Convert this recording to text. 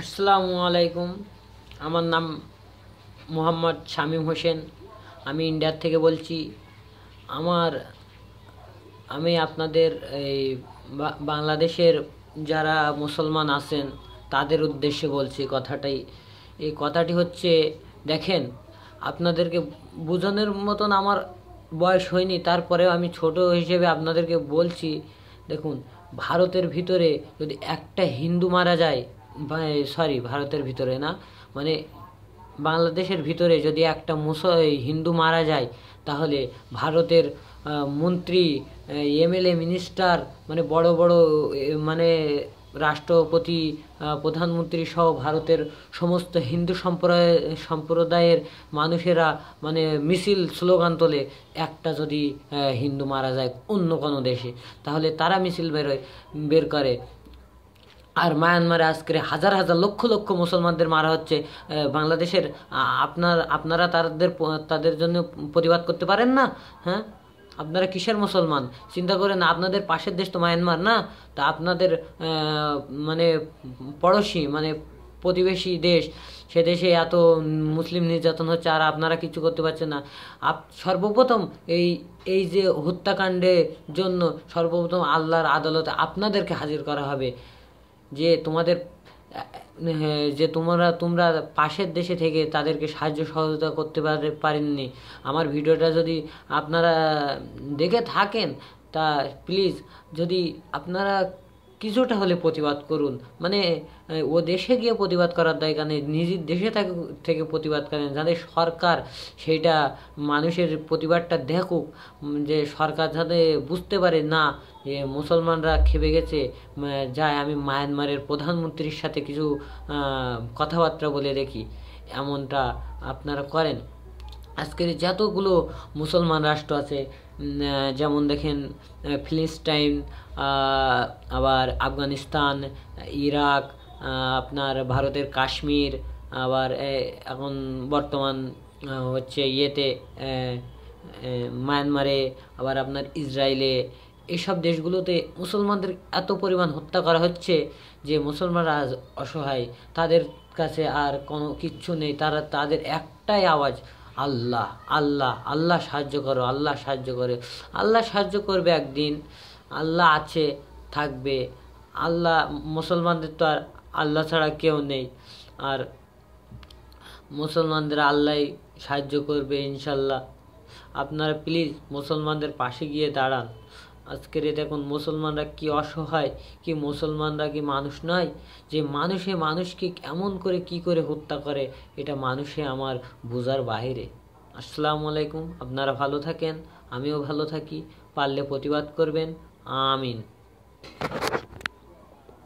আসসালামু আলাইকুম। আমার নাম মোহাম্মদ শামীম হোসেন। আমি ইন্ডিয়ার থেকে বলছি। আমার আমি আপনাদের এই বাংলাদেশের যারা মুসলমান আছেন তাদের উদ্দেশ্যে বলছি কথাটাই। এই কথাটি হচ্ছে, দেখেন, আপনাদেরকে বোঝানোর মতন আমার বয়স হয়নি, তারপরেও আমি ছোট হিসেবে আপনাদেরকে বলছি। দেখুন, ভারতের ভিতরে যদি একটা হিন্দু মারা যায়, সরি, ভারতের ভিতরে না, মানে বাংলাদেশের ভিতরে যদি একটা হিন্দু মারা যায়, তাহলে ভারতের মন্ত্রী, এমএলএ, মিনিস্টার, মানে বড় বড় মানে রাষ্ট্রপতি, প্রধানমন্ত্রী সহ ভারতের সমস্ত হিন্দু সম্প্রদায়ের মানুষেরা মানে মিছিল স্লোগান তোলে। একটা যদি হিন্দু মারা যায় অন্য কোনো দেশে, তাহলে তারা মিছিল বের করে। আর মায়ানমারে আজকে হাজার হাজার লক্ষ লক্ষ মুসলমানদের মারা হচ্ছে। বাংলাদেশের আপনারা তাদের জন্য প্রতিবাদ করতে পারেন না? হ্যাঁ, আপনারা কিসের মুসলমান চিন্তা করেন। আপনাদের পাশের দেশ তো মায়ানমার না? তা আপনাদের মানে পড়োশি, মানে প্রতিবেশী দেশ, সে দেশে এত মুসলিম নির্যাতন হচ্ছে আর আপনারা কিছু করতে পারছেন না। সর্বপ্রথম এই এই যে হত্যাকাণ্ডের জন্য সর্বপ্রথম আল্লাহর আদালতে আপনাদেরকে হাজির করা হবে। যে তোমাদের তোমরা পাশের দেশে থেকে তাদেরকে সাহায্য সহযোগিতা করতে পারেননি। আমার ভিডিওটা যদি আপনারা দেখে থাকেন, তা প্লিজ যদি আপনারা কিছুটা হলে প্রতিবাদ করুন। মানে ও দেশে গিয়ে প্রতিবাদ করার দরকার নেই, নিজের দেশে থেকে প্রতিবাদ করেন, যাতে সরকার সেইটা মানুষের প্রতিবাদটা দেখুক। যে সরকার যাতে বুঝতে পারে না যে মুসলমানরা খেপে গেছে, যায় আমি মায়ানমারের প্রধানমন্ত্রীর সাথে কিছু কথাবার্তা বলে দেখি, এমনটা আপনারা করেন। আজকের যতগুলো মুসলমান রাষ্ট্র আছে, যেমন দেখেন ফিলিস্তাইন, আবার আফগানিস্তান, ইরাক, আপনার ভারতের কাশ্মীর, আবার এখন বর্তমান হচ্ছে মায়ানমারে, আবার আপনার ইসরায়েলে, এইসব দেশগুলোতে মুসলমানদের এত পরিমাণ হত্যা করা হচ্ছে যে মুসলমানরা আজ অসহায়। তাদের কাছে আর কোনো কিচ্ছু নেই। তাদের একটাই আওয়াজ, আল্লাহ আল্লাহ আল্লাহ সাহায্য করো, আল্লাহ সাহায্য করে। আল্লাহ সাহায্য করবে একদিন, আল্লাহ আছে, থাকবে। আল্লাহ, মুসলমানদের তো আর আল্লাহ ছাড়া কেউ নেই। আর মুসলমানদের আল্লাহই সাহায্য করবে ইনশাল্লাহ। আপনারা প্লিজ মুসলমানদের পাশে গিয়ে দাঁড়ান। আজকের দেখুন মুসলমানরা কি অসহায়, কি মুসলমানরা কি মানুষ নয়? যে মানুষকে কেমন করে কি করে হত্যা করে, এটা আমার বোঝার বাইরে। আসসালামু আলাইকুম। আপনারা ভালো থাকেন, আমিও ভালো থাকি। পারলে প্রতিবাদ করবেন। আমিন।